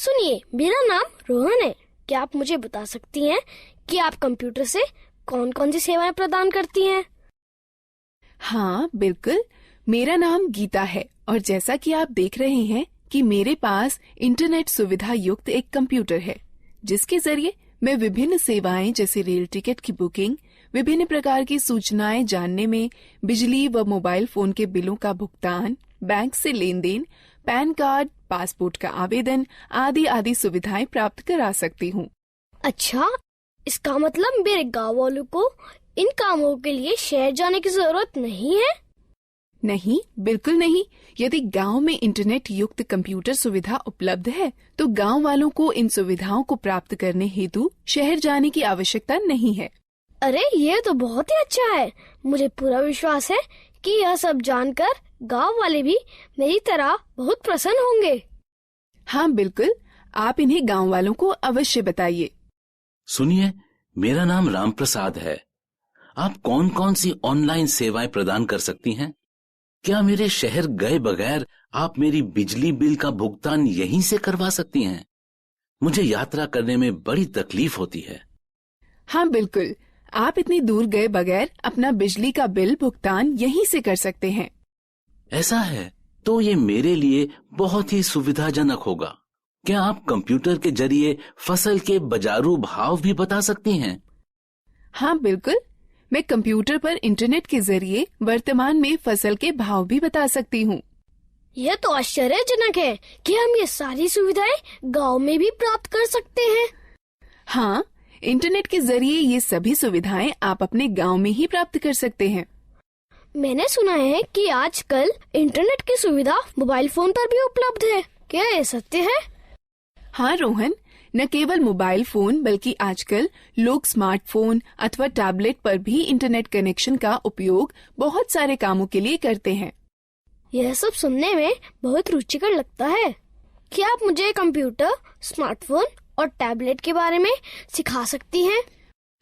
सुनिए, मेरा नाम रोहन है। क्या आप मुझे बता सकती हैं कि आप कंप्यूटर से कौन कौन सी सेवाएं प्रदान करती हैं? हाँ बिल्कुल, मेरा नाम गीता है और जैसा कि आप देख रहे हैं कि मेरे पास इंटरनेट सुविधा युक्त एक कंप्यूटर है, जिसके जरिए मैं विभिन्न सेवाएं जैसे रेल टिकट की बुकिंग, विभिन्न प्रकार की सूचनाएं जानने में, बिजली व मोबाइल फोन के बिलों का भुगतान, बैंक से लेन देन, पैन कार्ड, पासपोर्ट का आवेदन आदि आदि सुविधाएं प्राप्त करा सकती हूँ। अच्छा, इसका मतलब मेरे गाँव वालों को इन कामों के लिए शहर जाने की जरूरत नहीं है? नहीं, बिल्कुल नहीं। यदि गांव में इंटरनेट युक्त कंप्यूटर सुविधा उपलब्ध है, तो गांव वालों को इन सुविधाओं को प्राप्त करने हेतु शहर जाने की आवश्यकता नहीं है। अरे, ये तो बहुत ही अच्छा है। मुझे पूरा विश्वास है कि यह सब जानकर गांव वाले भी मेरी तरह बहुत प्रसन्न होंगे। हाँ बिल्कुल, आप इन्हें गांव वालों को अवश्य बताइए। सुनिए, मेरा नाम राम प्रसाद है। आप कौन कौन सी ऑनलाइन सेवाएं प्रदान कर सकती हैं? क्या मेरे शहर गए बगैर आप मेरी बिजली बिल का भुगतान यहीं से करवा सकती हैं? मुझे यात्रा करने में बड़ी तकलीफ होती है। हाँ बिल्कुल, आप इतनी दूर गए बगैर अपना बिजली का बिल भुगतान यहीं से कर सकते हैं। ऐसा है तो ये मेरे लिए बहुत ही सुविधाजनक होगा। क्या आप कंप्यूटर के जरिए फसल के बाजारू भाव भी बता सकती हैं? हाँ बिल्कुल, मैं कंप्यूटर पर इंटरनेट के जरिए वर्तमान में फसल के भाव भी बता सकती हूँ। यह तो आश्चर्यजनक है कि हम ये सारी सुविधाएं गांव में भी प्राप्त कर सकते हैं। हाँ, इंटरनेट के जरिए ये सभी सुविधाएं आप अपने गांव में ही प्राप्त कर सकते हैं। मैंने सुना है कि आजकल इंटरनेट की सुविधा मोबाइल फोन पर भी उपलब्ध है। क्या ये सत्य है? हाँ रोहन, न केवल मोबाइल फोन बल्कि आजकल लोग स्मार्टफोन अथवा टैबलेट पर भी इंटरनेट कनेक्शन का उपयोग बहुत सारे कामों के लिए करते हैं। यह सब सुनने में बहुत रुचिकर लगता है। क्या आप मुझे कंप्यूटर, स्मार्टफोन और टैबलेट के बारे में सिखा सकती हैं?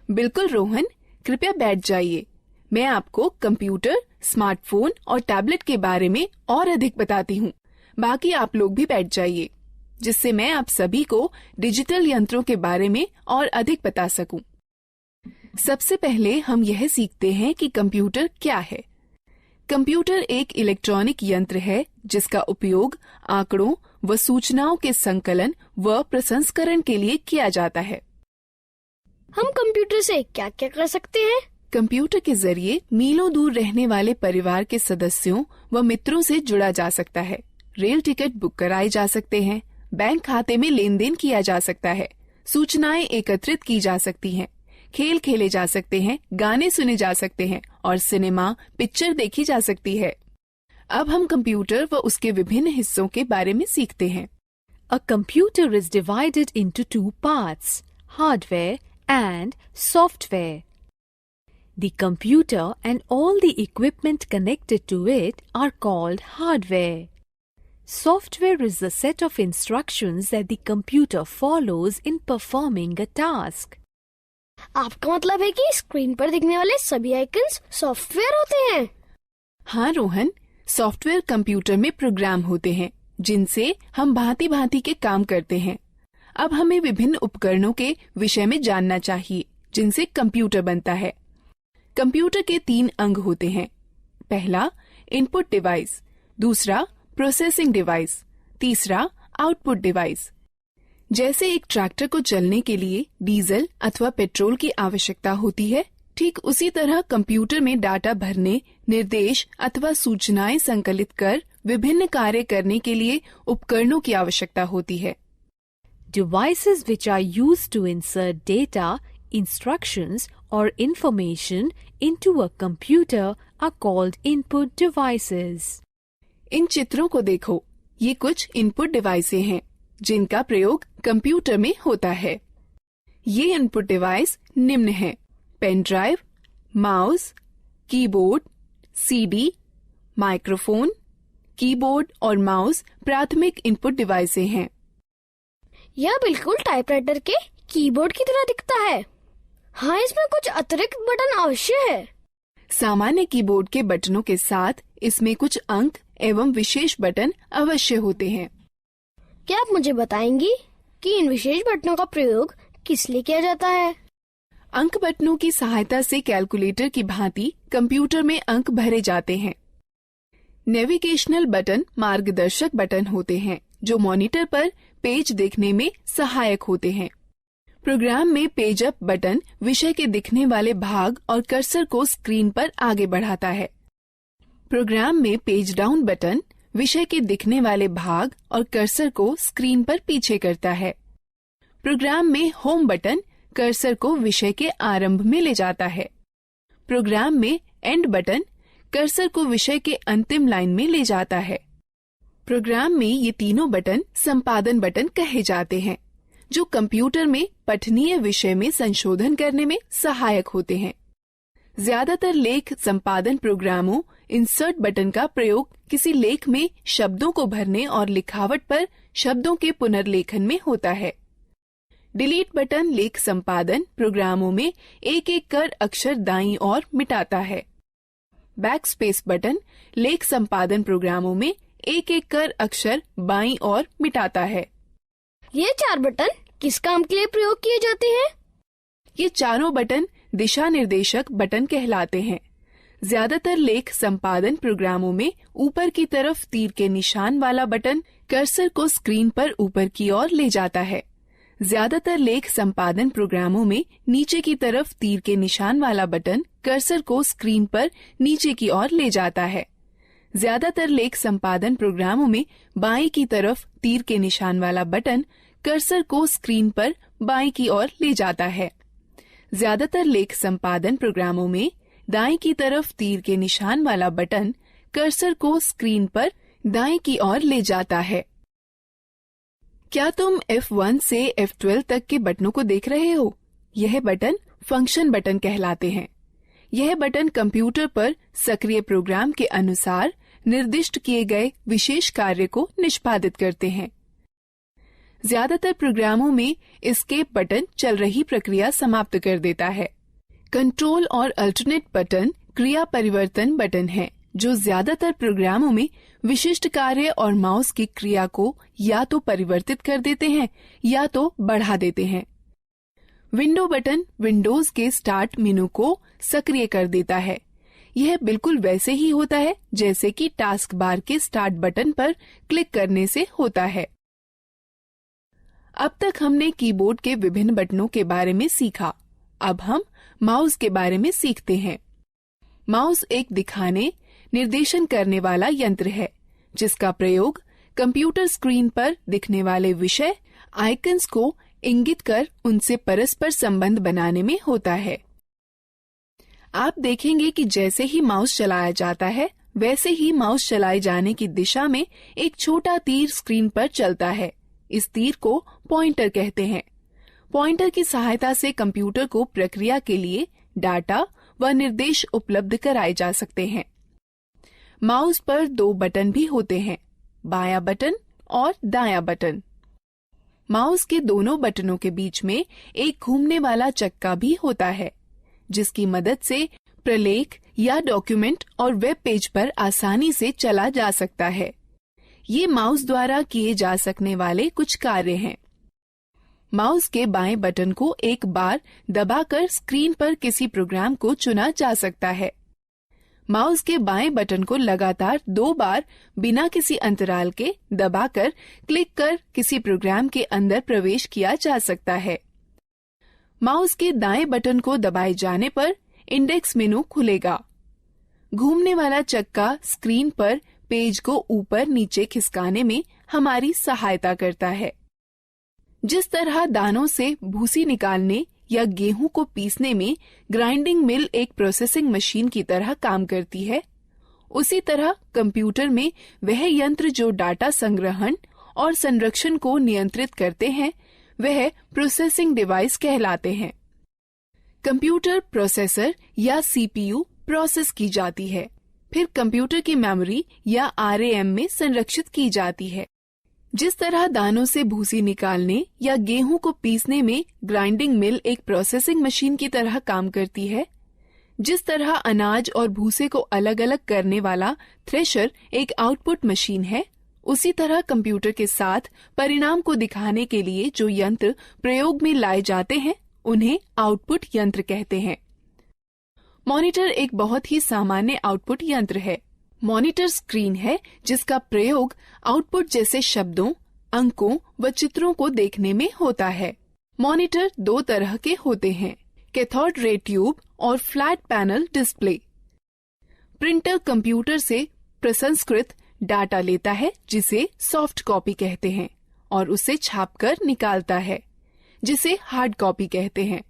बिल्कुल रोहन, कृपया बैठ जाइए। मैं आपको कंप्यूटर, स्मार्टफोन और टैबलेट के बारे में और अधिक बताती हूँ। बाकी आप लोग भी बैठ जाइए, जिससे मैं आप सभी को डिजिटल यंत्रों के बारे में और अधिक बता सकूं। सबसे पहले हम यह सीखते हैं कि कंप्यूटर क्या है। कंप्यूटर एक इलेक्ट्रॉनिक यंत्र है जिसका उपयोग आंकड़ों व सूचनाओं के संकलन व प्रसंस्करण के लिए किया जाता है। हम कंप्यूटर से क्या क्या कर सकते हैं? कंप्यूटर के जरिए मीलों दूर रहने वाले परिवार के सदस्यों व मित्रों से जुड़ा जा सकता है। रेल टिकट बुक कराए जा सकते हैं, बैंक खाते में लेन देन किया जा सकता है, सूचनाएं एकत्रित की जा सकती हैं, खेल खेले जा सकते हैं, गाने सुने जा सकते हैं और सिनेमा पिक्चर देखी जा सकती है। अब हम कंप्यूटर व उसके विभिन्न हिस्सों के बारे में सीखते हैं। A computer is divided into two parts, hardware and software. The computer and all the equipment connected to it are called hardware. Software is the set of instructions that the computer follows in performing a task. आपका मतलब है कि screen पर दिखने वाले सभी icons software होते हैं? हाँ रोहन, सॉफ्टवेयर कंप्यूटर में प्रोग्राम होते हैं जिनसे हम भांति भांति के काम करते हैं। अब हमें विभिन्न उपकरणों के विषय में जानना चाहिए जिनसे कंप्यूटर बनता है। कंप्यूटर के 3 अंग होते हैं। पहला इनपुट डिवाइस, दूसरा प्रोसेसिंग डिवाइस, तीसरा आउटपुट डिवाइस। जैसे एक ट्रैक्टर को चलने के लिए डीजल अथवा पेट्रोल की आवश्यकता होती है, ठीक उसी तरह कंप्यूटर में डाटा भरने, निर्देश अथवा सूचनाएं संकलित कर विभिन्न कार्य करने के लिए उपकरणों की आवश्यकता होती है। Devices which are used to insert data, instructions or information into a computer are called input devices. इन चित्रों को देखो, ये कुछ इनपुट डिवाइसें हैं जिनका प्रयोग कंप्यूटर में होता है। ये इनपुट डिवाइस निम्न हैं: pen drive, mouse, keyboard, CD, microphone. Keyboard और माउस प्राथमिक इनपुट डिवाइसें हैं। यह बिल्कुल टाइपराइटर के कीबोर्ड की तरह दिखता है। हाँ, इसमें कुछ अतिरिक्त बटन अवश्य है। सामान्य कीबोर्ड के बटनों के साथ इसमें कुछ अंक एवं विशेष बटन अवश्य होते हैं। क्या आप मुझे बताएंगी कि इन विशेष बटनों का प्रयोग किस लिए किया जाता है? अंक बटनों की सहायता से कैलकुलेटर की भांति कंप्यूटर में अंक भरे जाते हैं। नेविगेशनल बटन मार्गदर्शक बटन होते हैं जो मॉनिटर पर पेज देखने में सहायक होते हैं। प्रोग्राम में पेज अप बटन विषय के दिखने वाले भाग और कर्सर को स्क्रीन पर आगे बढ़ाता है। प्रोग्राम में पेज डाउन बटन विषय के दिखने वाले भाग और कर्सर को स्क्रीन पर पीछे करता है। प्रोग्राम में होम बटन कर्सर को विषय के आरंभ में ले जाता है। प्रोग्राम में एंड बटन कर्सर को विषय के अंतिम लाइन में ले जाता है। प्रोग्राम में ये तीनों बटन संपादन बटन कहे जाते हैं, जो कंप्यूटर में पठनीय विषय में संशोधन करने में सहायक होते हैं। ज्यादातर लेख संपादन प्रोग्रामों इंसर्ट बटन का प्रयोग किसी लेख में शब्दों को भरने और लिखावट पर शब्दों के पुनर्लेखन में होता है। डिलीट बटन लेख संपादन प्रोग्रामों में एक एक कर अक्षर दाईं ओर मिटाता है। बैकस्पेस बटन लेख संपादन प्रोग्रामों में एक एक कर अक्षर बाईं ओर मिटाता है। ये 4 बटन किस काम के लिए प्रयोग किए जाते हैं? ये चारों बटन दिशा निर्देशक बटन कहलाते हैं। ज्यादातर लेख संपादन प्रोग्रामों में ऊपर की तरफ तीर के निशान वाला बटन कर्सर को स्क्रीन पर ऊपर की ओर ले जाता है। ज्यादातर लेख संपादन प्रोग्रामों में नीचे की तरफ तीर के निशान वाला बटन कर्सर को स्क्रीन पर नीचे की ओर ले जाता है। ज्यादातर लेख संपादन प्रोग्रामों में बाईं की तरफ तीर के निशान वाला बटन कर्सर को स्क्रीन पर बाईं की ओर ले जाता है। ज्यादातर लेख संपादन प्रोग्रामों में दाईं की तरफ तीर के निशान वाला बटन कर्सर को स्क्रीन पर दाईं की ओर ले जाता है। क्या तुम F1 से F12 तक के बटनों को देख रहे हो? यह बटन फंक्शन बटन कहलाते हैं। यह बटन कंप्यूटर पर सक्रिय प्रोग्राम के अनुसार निर्दिष्ट किए गए विशेष कार्य को निष्पादित करते हैं। ज्यादातर प्रोग्रामों में एस्केप बटन चल रही प्रक्रिया समाप्त कर देता है। कंट्रोल और अल्टरनेट बटन क्रिया परिवर्तन बटन है, जो ज्यादातर प्रोग्रामों में विशिष्ट कार्य और माउस की क्रिया को या तो परिवर्तित कर देते हैं या तो बढ़ा देते हैं। विंडो बटन विंडोज के स्टार्ट मेनू को सक्रिय कर देता है। यह बिल्कुल वैसे ही होता है जैसे कि टास्क बार के स्टार्ट बटन पर क्लिक करने से होता है। अब तक हमने कीबोर्ड के विभिन्न बटनों के बारे में सीखा। अब हम माउस के बारे में सीखते हैं। माउस एक दिखाने, निर्देशन करने वाला यंत्र है, जिसका प्रयोग कंप्यूटर स्क्रीन पर दिखने वाले विषय आइकन्स को इंगित कर उनसे परस्पर संबंध बनाने में होता है। आप देखेंगे कि जैसे ही माउस चलाया जाता है, वैसे ही माउस चलाए जाने की दिशा में एक छोटा तीर स्क्रीन पर चलता है। इस तीर को पॉइंटर कहते हैं। पॉइंटर की सहायता से कंप्यूटर को प्रक्रिया के लिए डाटा व निर्देश उपलब्ध कराए जा सकते हैं। माउस पर 2 बटन भी होते हैं, बायां बटन और दायां बटन। माउस के दोनों बटनों के बीच में एक घूमने वाला चक्का भी होता है, जिसकी मदद से प्रलेख या डॉक्यूमेंट और वेब पेज पर आसानी से चला जा सकता है। ये माउस द्वारा किए जा सकने वाले कुछ कार्य हैं। माउस के बाएं बटन को एक बार दबाकर स्क्रीन पर किसी प्रोग्राम को चुना जा सकता है। माउस के बाएं बटन को लगातार 2 बार बिना किसी अंतराल के दबाकर क्लिक कर किसी प्रोग्राम के अंदर प्रवेश किया जा सकता है। माउस के दाएं बटन को दबाए जाने पर इंडेक्स मेनू खुलेगा। घूमने वाला चक्का स्क्रीन पर पेज को ऊपर नीचे खिसकाने में हमारी सहायता करता है। जिस तरह दानों से भूसी निकालने या गेहूं को पीसने में ग्राइंडिंग मिल एक प्रोसेसिंग मशीन की तरह काम करती है, उसी तरह कंप्यूटर में वह यंत्र जो डाटा संग्रहण और संरक्षण को नियंत्रित करते हैं, वह प्रोसेसिंग डिवाइस कहलाते हैं। कंप्यूटर प्रोसेसर या सीपीयू प्रोसेस की जाती है, फिर कंप्यूटर की मेमोरी या आरएएम में संरक्षित की जाती है। जिस तरह दानों से भूसी निकालने या गेहूं को पीसने में ग्राइंडिंग मिल एक प्रोसेसिंग मशीन की तरह काम करती है, जिस तरह अनाज और भूसे को अलग अलग करने वाला थ्रेशर एक आउटपुट मशीन है, उसी तरह कंप्यूटर के साथ परिणाम को दिखाने के लिए जो यंत्र प्रयोग में लाए जाते हैं उन्हें आउटपुट यंत्र कहते हैं। मॉनिटर एक बहुत ही सामान्य आउटपुट यंत्र है। मॉनिटर स्क्रीन है जिसका प्रयोग आउटपुट जैसे शब्दों, अंकों व चित्रों को देखने में होता है। मॉनिटर दो तरह के होते हैं, कैथोड रे ट्यूब और flat panel display. Printer computer से प्रसंस्कृत डाटा लेता है जिसे सॉफ्ट कॉपी कहते हैं और उसे छापकर निकालता है जिसे हार्ड कॉपी कहते हैं।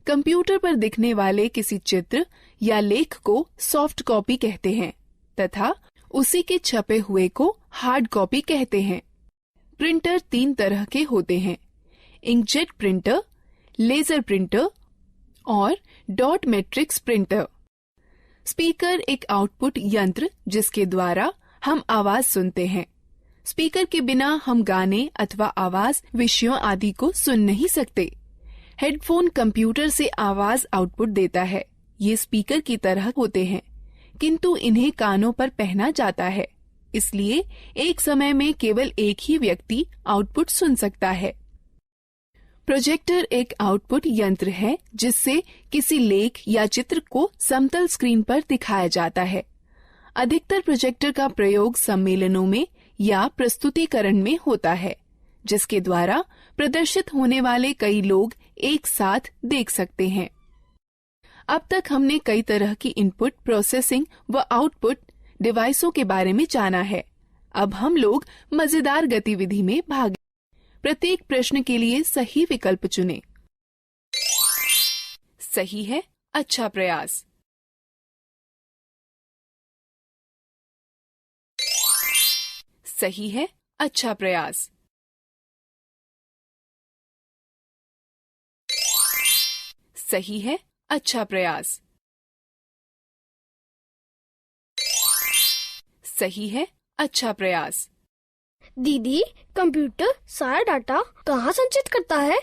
कंप्यूटर पर दिखने वाले किसी चित्र या लेख को सॉफ्ट कॉपी कहते हैं तथा उसी के छपे हुए को हार्ड कॉपी कहते हैं। प्रिंटर तीन तरह के होते हैं, इंकजेट प्रिंटर, लेजर प्रिंटर और डॉट मैट्रिक्स प्रिंटर। स्पीकर एक आउटपुट यंत्र जिसके द्वारा हम आवाज सुनते हैं। स्पीकर के बिना हम गाने अथवा आवाज विषयों आदि को सुन नहीं सकते। हेडफोन कंप्यूटर से आवाज आउटपुट देता है। ये स्पीकर की तरह होते हैं किंतु इन्हें कानों पर पहना जाता है, इसलिए एक समय में केवल एक ही व्यक्ति आउटपुट सुन सकता है। प्रोजेक्टर एक आउटपुट यंत्र है जिससे किसी लेख या चित्र को समतल स्क्रीन पर दिखाया जाता है। अधिकतर प्रोजेक्टर का प्रयोग सम्मेलनों में या प्रस्तुतिकरण में होता है जिसके द्वारा प्रदर्शित होने वाले कई लोग एक साथ देख सकते हैं। अब तक हमने कई तरह की इनपुट प्रोसेसिंग व आउटपुट डिवाइसों के बारे में जाना है। अब हम लोग मजेदार गतिविधि में भाग। प्रत्येक प्रश्न के लिए सही विकल्प चुनें। सही है, अच्छा प्रयास। सही है, अच्छा प्रयास। सही है, अच्छा प्रयास। सही है, अच्छा प्रयास। दीदी, कंप्यूटर सारा डाटा कहाँ संचित करता है?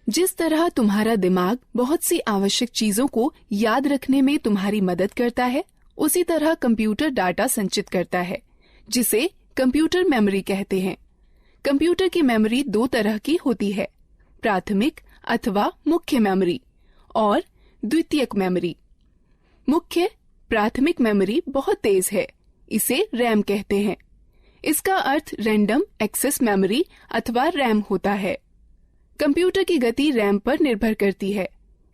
जिस तरह तुम्हारा दिमाग बहुत सी आवश्यक चीजों को याद रखने में तुम्हारी मदद करता है, उसी तरह कंप्यूटर डाटा संचित करता है जिसे कंप्यूटर मेमोरी कहते हैं। कंप्यूटर की मेमोरी दो तरह की होती है, प्राथमिक अथवा मुख्य मेमोरी और द्वितीयक मेमोरी। मुख्य प्राथमिक मेमोरी बहुत तेज है, इसे रैम कहते हैं। इसका अर्थ रैंडम एक्सेस मेमोरी अथवा रैम होता है। कंप्यूटर की गति रैम पर निर्भर करती है।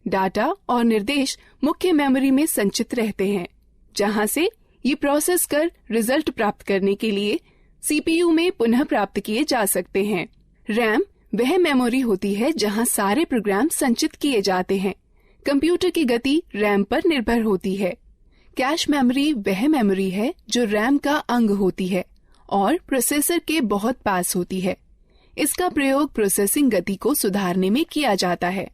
डाटा और निर्देश मुख्य मेमोरी में संचित रहते हैं, जहां से ये प्रोसेस कर रिजल्ट प्राप्त करने के लिए सीपीयू में पुनः प्राप्त किए जा सकते हैं। रैम वह मेमोरी होती है जहां सारे प्रोग्राम संचित किए जाते हैं। कंप्यूटर की गति रैम पर निर्भर होती है। कैश मेमोरी वह मेमोरी है जो रैम का अंग होती है और प्रोसेसर के बहुत पास होती है। इसका प्रयोग प्रोसेसिंग गति को सुधारने में किया जाता है।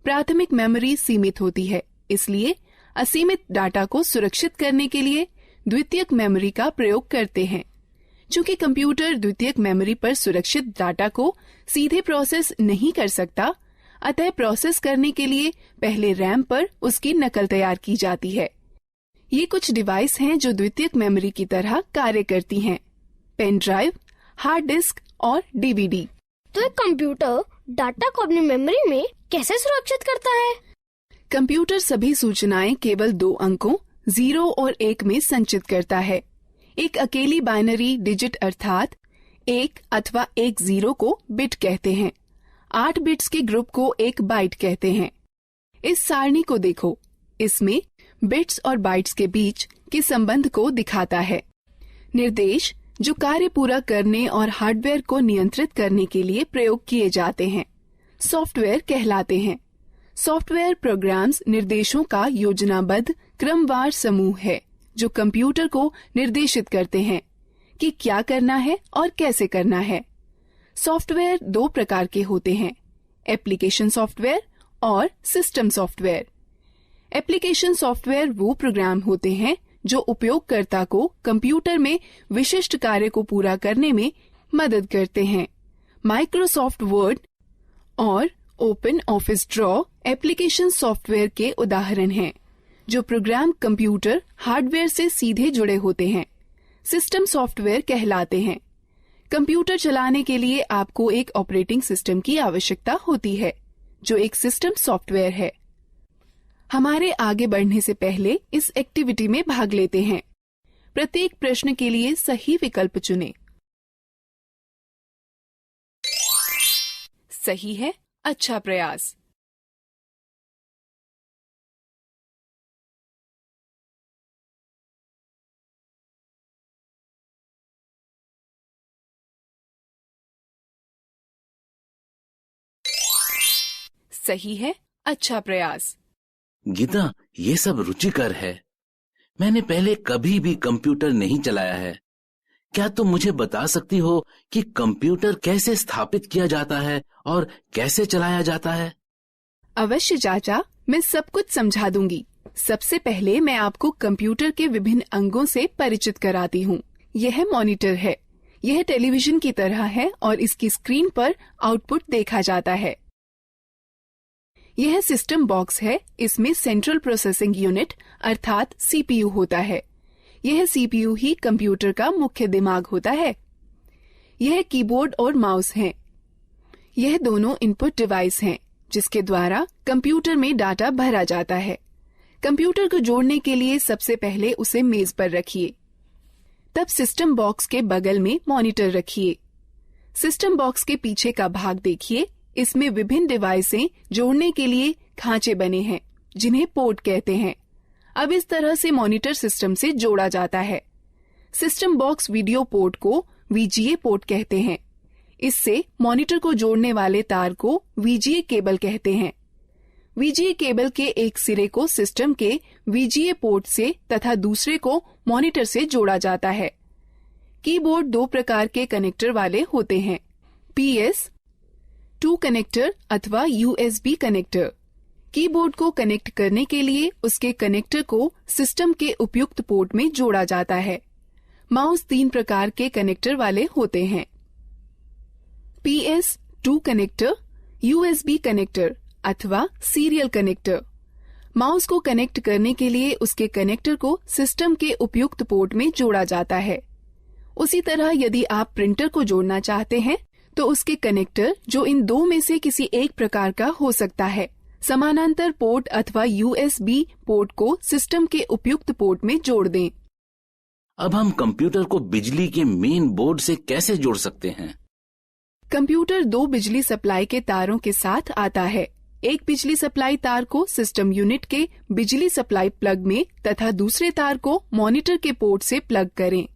प्राथमिक मेमोरी सीमित होती है, इसलिए असीमित डाटा को सुरक्षित करने के लिए द्वितीयक मेमोरी का प्रयोग करते हैं। चूंकि कंप्यूटर द्वितीयक मेमोरी पर सुरक्षित डाटा को सीधे प्रोसेस नहीं कर सकता, अतः प्रोसेस करने के लिए पहले रैम पर उसकी नकल तैयार की जाती है। ये कुछ डिवाइस हैं जो द्वितीयक मेमोरी की तरह कार्य करती हैं: पेन ड्राइव, हार्ड डिस्क और डीवीडी। तो एक कंप्यूटर डाटा को अपनी मेमोरी में कैसे सुरक्षित करता है? कंप्यूटर सभी सूचनाएं केवल दो अंकों 0 और 1 में संचित करता है। एक अकेली बाइनरी डिजिट अर्थात 1 अथवा 10 को बिट कहते हैं। 8 बिट्स के ग्रुप को एक बाइट कहते हैं। इस सारणी को देखो, इसमें बिट्स और बाइट्स के बीच के संबंध को दिखाता है। निर्देश जो कार्य पूरा करने और हार्डवेयर को नियंत्रित करने के लिए प्रयोग किए जाते हैं, सॉफ्टवेयर कहलाते हैं। सॉफ्टवेयर प्रोग्राम्स निर्देशों का योजनाबद्ध क्रमवार समूह है जो कंप्यूटर को निर्देशित करते हैं कि क्या करना है और कैसे करना है। सॉफ्टवेयर दो प्रकार के होते हैं, एप्लीकेशन सॉफ्टवेयर और सिस्टम सॉफ्टवेयर। एप्लीकेशन सॉफ्टवेयर वो प्रोग्राम होते हैं जो उपयोगकर्ता को कंप्यूटर में विशिष्ट कार्य को पूरा करने में मदद करते हैं। माइक्रोसॉफ्ट वर्ड और open office draw application software के उदाहरण हैं, जो प्रोग्राम कंप्यूटर हार्डवेयर से सीधे जुड़े होते हैं। सिस्टम सॉफ्टवेयर कहलाते हैं। कंप्यूटर चलाने के लिए आपको एक ऑपरेटिंग सिस्टम की आवश्यकता होती है, जो एक सिस्टम सॉफ्टवेयर है। हमारे आगे बढ़ने से पहले इस एक्टिविटी में भाग लेते हैं। प्रत्येक प्रश्न के लिए सही विकल्प चुनें। सही है, अच्छा प्रयास। सही है, अच्छा प्रयास। गीता, ये सब रुचिकर है। मैंने पहले कभी भी कंप्यूटर नहीं चलाया है। क्या तुम मुझे बता सकती हो कि कंप्यूटर कैसे स्थापित किया जाता है और कैसे चलाया जाता है? अवश्य चाचा, मैं सब कुछ समझा दूंगी। सबसे पहले मैं आपको कंप्यूटर के विभिन्न अंगों से परिचित कराती हूँ। यह मॉनिटर है। यह टेलीविजन की तरह है और इसकी स्क्रीन पर आउटपुट देखा जाता है। यह सिस्टम बॉक्स है। इसमें सेंट्रल प्रोसेसिंग यूनिट अर्थात सीपीयू होता है। यह सीपीयू ही कंप्यूटर का मुख्य दिमाग होता है। यह कीबोर्ड और माउस हैं। यह दोनों इनपुट डिवाइस हैं, जिसके द्वारा कंप्यूटर में डाटा भरा जाता है। कंप्यूटर को जोड़ने के लिए सबसे पहले उसे मेज पर रखिए। तब सिस्टम बॉक्स के बगल में मॉनिटर रखिए। सिस्टम बॉक्स के पीछे का भाग देखिए। इसमें विभिन्न डिवाइसें जोड़ने के लिए खांचे बने हैं, जिन्हें पोर्ट कहते हैं। अब इस तरह से मॉनिटर सिस्टम से जोड़ा जाता है। सिस्टम बॉक्स वीडियो पोर्ट को वीजीए पोर्ट कहते हैं। इससे मॉनिटर को जोड़ने वाले तार को वीजीए केबल कहते हैं। वीजीए केबल के एक सिरे को सिस्टम के वीजीए पोर्ट से तथा दूसरे को मॉनिटर से जोड़ा जाता है। कीबोर्ड दो प्रकार के कनेक्टर वाले होते हैं, PS2 कनेक्टर अथवा USB कनेक्टर। कीबोर्ड को कनेक्ट करने के लिए उसके कनेक्टर को सिस्टम के उपयुक्त पोर्ट में जोड़ा जाता है। माउस 3 प्रकार के कनेक्टर वाले होते हैं, PS2 कनेक्टर, USB कनेक्टर अथवा सीरियल कनेक्टर। माउस को कनेक्ट करने के लिए उसके कनेक्टर को सिस्टम के उपयुक्त पोर्ट में जोड़ा जाता है। उसी तरह यदि आप प्रिंटर को जोड़ना चाहते हैं तो उसके कनेक्टर, जो इन दो में से किसी एक प्रकार का हो सकता है, समानांतर पोर्ट अथवा USB पोर्ट को सिस्टम के उपयुक्त पोर्ट में जोड़ दें। अब हम कंप्यूटर को बिजली के मेन बोर्ड से कैसे जोड़ सकते हैं? कंप्यूटर 2 बिजली सप्लाई के तारों के साथ आता है। एक बिजली सप्लाई तार को सिस्टम यूनिट के बिजली सप्लाई प्लग में तथा दूसरे तार को मॉनिटर के पोर्ट से प्लग करें।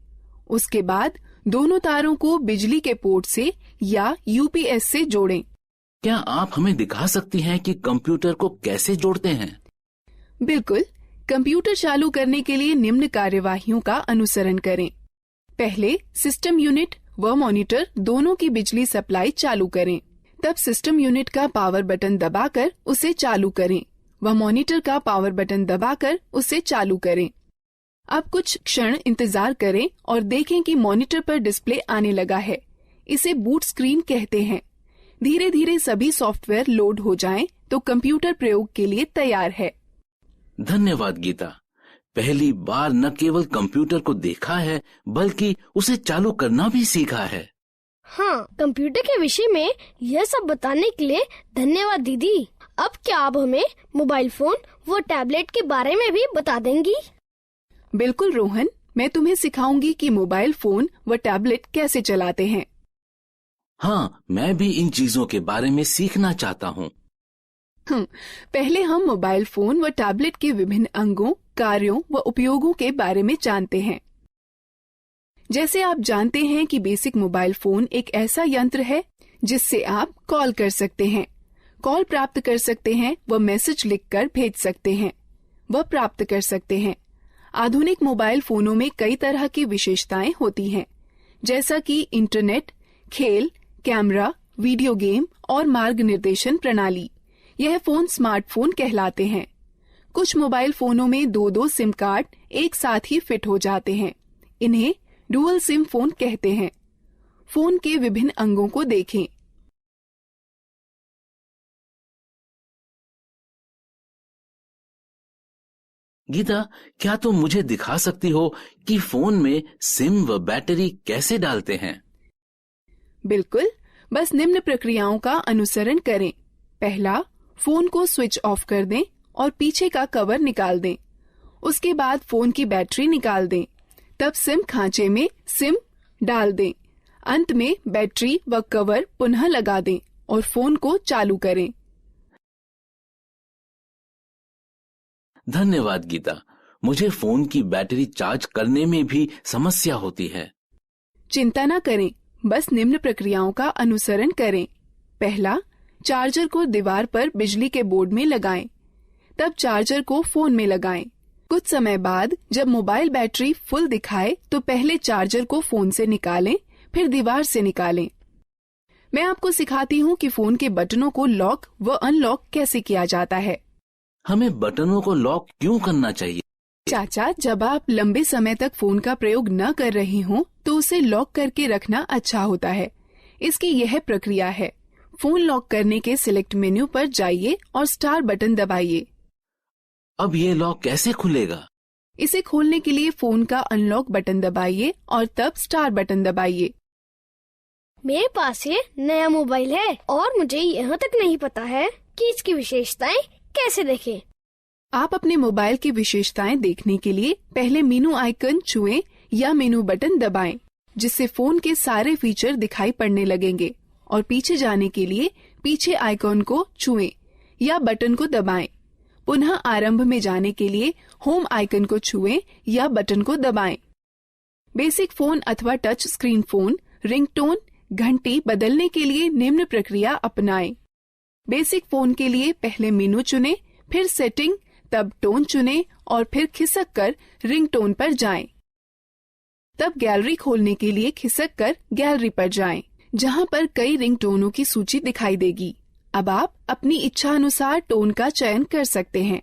उसके बाद दोनों तारों को बिजली के पोर्ट से या UPS से जोड़ें। क्या आप हमें दिखा सकती हैं कि कंप्यूटर को कैसे जोड़ते हैं? बिल्कुल। कंप्यूटर चालू करने के लिए निम्न कार्यवाहियों का अनुसरण करें। पहले सिस्टम यूनिट व मॉनिटर दोनों की बिजली सप्लाई चालू करें। तब सिस्टम यूनिट का पावर बटन दबाकर उसे चालू करें व मॉनिटर का पावर बटन दबाकर उसे चालू करें। अब कुछ क्षण इंतजार करें और देखें कि मॉनिटर पर डिस्प्ले आने लगा है। इसे बूट स्क्रीन कहते हैं। धीरे धीरे सभी सॉफ्टवेयर लोड हो जाएं तो कंप्यूटर प्रयोग के लिए तैयार है। धन्यवाद गीता। पहली बार न केवल कंप्यूटर को देखा है बल्कि उसे चालू करना भी सीखा है। हाँ, कंप्यूटर के विषय में यह सब बताने के लिए धन्यवाद दीदी। अब क्या आप हमें मोबाइल फोन व टैबलेट के बारे में भी बता देंगी? बिल्कुल रोहन, मैं तुम्हें सिखाऊंगी कि मोबाइल फोन व टैबलेट कैसे चलाते हैं। हाँ, मैं भी इन चीजों के बारे में सीखना चाहता हूँ। पहले हम मोबाइल फोन व टैबलेट के विभिन्न अंगों, कार्यों व उपयोगों के बारे में जानते हैं। जैसे आप जानते हैं कि बेसिक मोबाइल फोन एक ऐसा यंत्र है जिससे आप कॉल कर सकते हैं, कॉल प्राप्त कर सकते हैं व मैसेज लिखकर भेज सकते हैं व प्राप्त कर सकते हैं। आधुनिक मोबाइल फोनों में कई तरह की विशेषताएं होती हैं, जैसा कि इंटरनेट, खेल, कैमरा, वीडियो गेम और मार्ग निर्देशन प्रणाली। यह फोन स्मार्टफोन कहलाते हैं। कुछ मोबाइल फोनों में 2-2 सिम कार्ड एक साथ ही फिट हो जाते हैं। इन्हें डुअल सिम फोन कहते हैं। फोन के विभिन्न अंगों को देखें। गीता, क्या तुम मुझे दिखा सकती हो कि फोन में सिम व बैटरी कैसे डालते हैं? बिल्कुल, बस निम्न प्रक्रियाओं का अनुसरण करें। पहला, फोन को स्विच ऑफ कर दें और पीछे का कवर निकाल दें। उसके बाद फोन की बैटरी निकाल दें। तब सिम खांचे में सिम डाल दें। अंत में बैटरी व कवर पुनः लगा दें और फोन को चालू करें। धन्यवाद गीता, मुझे फोन की बैटरी चार्ज करने में भी समस्या होती है। चिंता न करें, बस निम्न प्रक्रियाओं का अनुसरण करें। पहला, चार्जर को दीवार पर बिजली के बोर्ड में लगाएं। तब चार्जर को फोन में लगाएं। कुछ समय बाद जब मोबाइल बैटरी फुल दिखाए तो पहले चार्जर को फोन से निकालें, फिर दीवार से निकालें। मैं आपको सिखाती हूँ कि फोन के बटनों को लॉक व अनलॉक कैसे किया जाता है। हमें बटनों को लॉक क्यों करना चाहिए? चाचा, जब आप लंबे समय तक फोन का प्रयोग न कर रही हों तो उसे लॉक करके रखना अच्छा होता है। इसकी यह प्रक्रिया है। फोन लॉक करने के सिलेक्ट मेन्यू पर जाइए और स्टार बटन दबाइए। अब ये लॉक कैसे खुलेगा? इसे खोलने के लिए फोन का अनलॉक बटन दबाइए और तब स्टार बटन दबाइए। मेरे पास ये नया मोबाइल है और मुझे यहाँ तक नहीं पता है कि इसकी विशेषताएं कैसे देखें। आप अपने मोबाइल की विशेषताएं देखने के लिए पहले मेनू आइकन छुएं या मेनू बटन दबाएं, जिससे फोन के सारे फीचर दिखाई पड़ने लगेंगे। और पीछे जाने के लिए पीछे आइकन को छुएं या बटन को दबाएं। पुनः आरंभ में जाने के लिए होम आइकन को छुएं या बटन को दबाएं। बेसिक फोन अथवा टच स्क्रीन फोन रिंगटोन घंटी बदलने के लिए निम्न प्रक्रिया अपनाएं। बेसिक फोन के लिए पहले मेनू चुनें, फिर सेटिंग, तब टोन चुनें और फिर खिसक कर रिंगटोन पर जाएं। तब गैलरी खोलने के लिए खिसक कर गैलरी पर जाएं, जहां पर कई रिंगटोनों की सूची दिखाई देगी। अब आप अपनी इच्छा अनुसार टोन का चयन कर सकते हैं।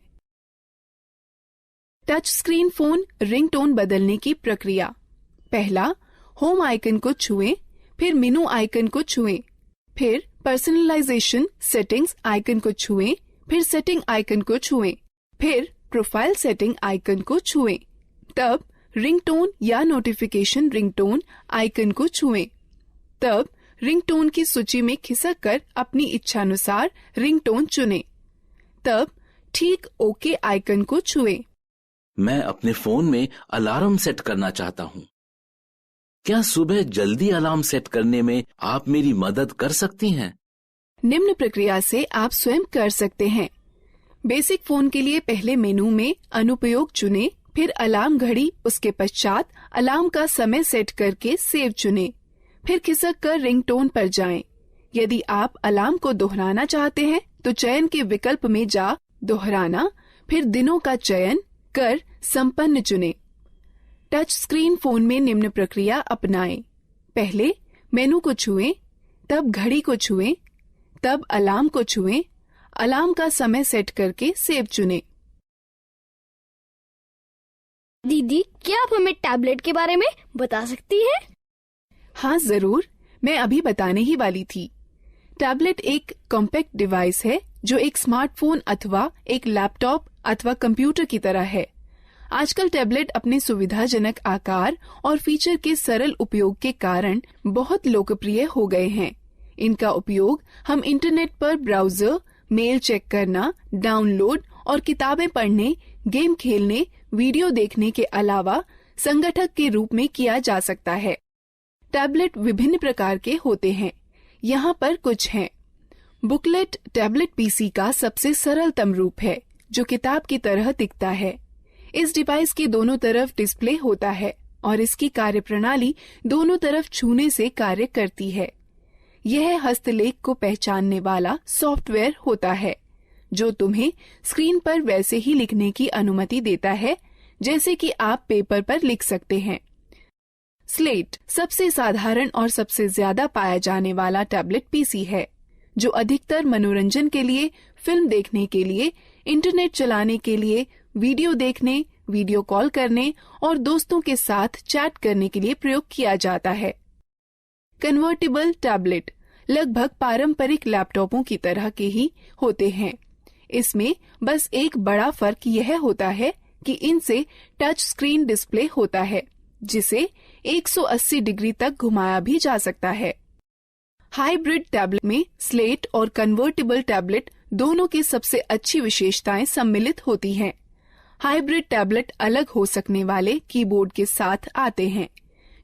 टच स्क्रीन फोन रिंगटोन बदलने की प्रक्रिया। पहला, होम आइकन को छुएं, फिर मेनू आइकन को छुएं, फिर पर्सनलाइजेशन सेटिंग्स आइकन को छुएं, फिर सेटिंग आइकन को छुएं, फिर प्रोफाइल सेटिंग आइकन को छुएं। तब रिंगटोन या नोटिफिकेशन रिंगटोन आइकन को छुएं। तब रिंगटोन की सूची में खिसक कर अपनी इच्छानुसार रिंगटोन चुनें। तब ठीक ओके आइकन को छुएं। मैं अपने फोन में अलार्म सेट करना चाहता हूँ। क्या सुबह जल्दी अलार्म सेट करने में आप मेरी मदद कर सकती हैं? निम्न प्रक्रिया से आप स्वयं कर सकते हैं। बेसिक फोन के लिए पहले मेनू में अनुपयोग चुनें, फिर अलार्म घड़ी, उसके पश्चात अलार्म का समय सेट करके सेव चुनें, फिर खिसक कर रिंगटोन पर जाएं। यदि आप अलार्म को दोहराना चाहते हैं तो चयन के विकल्प में जा दोहराना, फिर दिनों का चयन कर संपन्न चुनें। टच स्क्रीन फोन में निम्न प्रक्रिया अपनाएं। पहले मेनू को छुएं, तब घड़ी को छुएं, तब अलार्म को छुएं, अलार्म का समय सेट करके सेव चुनें। दीदी, क्या आप हमें टैबलेट के बारे में बता सकती हैं? हाँ जरूर, मैं अभी बताने ही वाली थी। टैबलेट एक कॉम्पैक्ट डिवाइस है जो एक स्मार्टफोन अथवा एक लैपटॉप अथवा कंप्यूटर की तरह है। आजकल टैबलेट अपने सुविधाजनक आकार और फीचर के सरल उपयोग के कारण बहुत लोकप्रिय हो गए हैं। इनका उपयोग हम इंटरनेट पर ब्राउजर, मेल चेक करना, डाउनलोड और किताबें पढ़ने, गेम खेलने, वीडियो देखने के अलावा संगठक के रूप में किया जा सकता है। टैबलेट विभिन्न प्रकार के होते हैं। यहाँ पर कुछ हैं। बुकलेट टैबलेट पीसी का सबसे सरलतम रूप है, जो किताब की तरह दिखता है। इस डिवाइस के दोनों तरफ डिस्प्ले होता है और इसकी कार्यप्रणाली दोनों तरफ छूने से कार्य करती है। यह हस्तलेख को पहचानने वाला सॉफ्टवेयर होता है, जो तुम्हें स्क्रीन पर वैसे ही लिखने की अनुमति देता है जैसे कि आप पेपर पर लिख सकते हैं। स्लेट सबसे साधारण और सबसे ज्यादा पाया जाने वाला टैबलेट पीसी है, जो अधिकतर मनोरंजन के लिए, फिल्म देखने के लिए, इंटरनेट चलाने के लिए, वीडियो देखने, वीडियो कॉल करने और दोस्तों के साथ चैट करने के लिए प्रयोग किया जाता है। कन्वर्टेबल टैबलेट लगभग पारंपरिक लैपटॉपों की तरह के ही होते हैं। इसमें बस एक बड़ा फर्क यह होता है कि इनसे टच स्क्रीन डिस्प्ले होता है, जिसे 180 डिग्री तक घुमाया भी जा सकता है। हाइब्रिड टैबलेट में स्लेट और कन्वर्टेबल टैबलेट दोनों की सबसे अच्छी विशेषताएं सम्मिलित होती हैं। हाइब्रिड टैबलेट अलग हो सकने वाले कीबोर्ड के साथ आते हैं,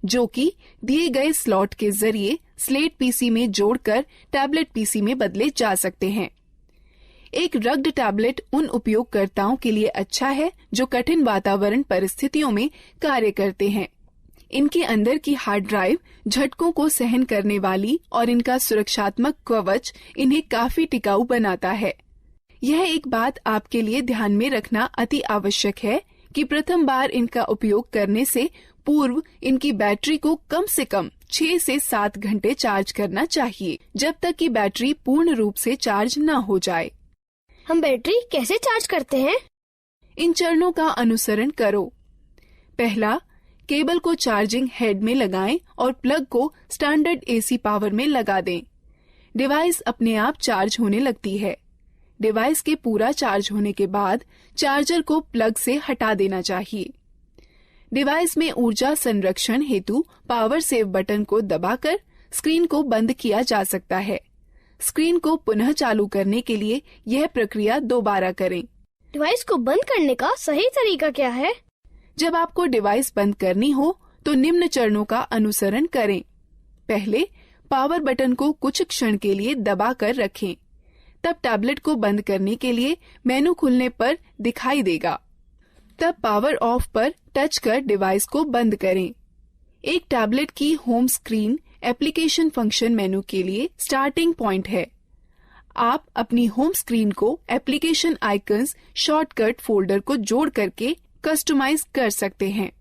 जो कि दिए गए स्लॉट के जरिए स्लेट पीसी में जोड़कर टैबलेट पीसी में बदले जा सकते हैं। एक रग्ड टैबलेट उन उपयोगकर्ताओं के लिए अच्छा है जो कठिन वातावरण परिस्थितियों में कार्य करते हैं। इनके अंदर की हार्ड ड्राइव झटकों को सहन करने वाली और इनका सुरक्षात्मक कवच इन्हें काफी टिकाऊ बनाता है। यह एक बात आपके लिए ध्यान में रखना अति आवश्यक है कि प्रथम बार इनका उपयोग करने से पूर्व इनकी बैटरी को कम से कम 6 से 7 घंटे चार्ज करना चाहिए, जब तक कि बैटरी पूर्ण रूप से चार्ज न हो जाए। हम बैटरी कैसे चार्ज करते हैं? इन चरणों का अनुसरण करो। पहला, केबल को चार्जिंग हेड में लगाएं और प्लग को स्टैंडर्ड एसी पावर में लगा दें। डिवाइस अपने आप चार्ज होने लगती है। डिवाइस के पूरा चार्ज होने के बाद चार्जर को प्लग से हटा देना चाहिए। डिवाइस में ऊर्जा संरक्षण हेतु पावर सेव बटन को दबाकर स्क्रीन को बंद किया जा सकता है। स्क्रीन को पुनः चालू करने के लिए यह प्रक्रिया दोबारा करें। डिवाइस को बंद करने का सही तरीका क्या है? जब आपको डिवाइस बंद करनी हो तो निम्न चरणों का अनुसरण करें। पहले, पावर बटन को कुछ क्षण के लिए दबा कर रखें। तब टैबलेट को बंद करने के लिए मेनू खुलने पर दिखाई देगा। तब पावर ऑफ पर टच कर डिवाइस को बंद करें। एक टैबलेट की होम स्क्रीन एप्लीकेशन फंक्शन मेनू के लिए स्टार्टिंग पॉइंट है। आप अपनी होम स्क्रीन को एप्लीकेशन आइकन्स शॉर्टकट फोल्डर को जोड़ करके कस्टमाइज कर सकते हैं।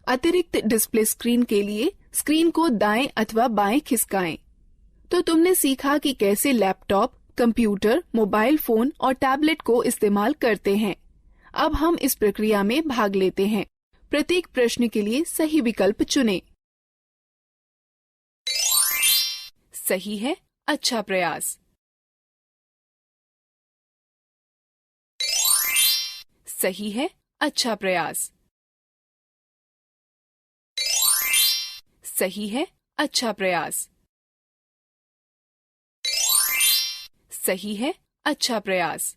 अतिरिक्त डिस्प्ले स्क्रीन के लिए स्क्रीन को दाएं अथवा बाएं खिसकाएं। तो तुमने सीखा कि कैसे लैपटॉप, कंप्यूटर, मोबाइल फोन और टैबलेट को इस्तेमाल करते हैं। अब हम इस प्रक्रिया में भाग लेते हैं। प्रत्येक प्रश्न के लिए सही विकल्प चुनें। सही है, अच्छा प्रयास। सही है, अच्छा प्रयास। सही है, अच्छा प्रयास। सही है, अच्छा प्रयास।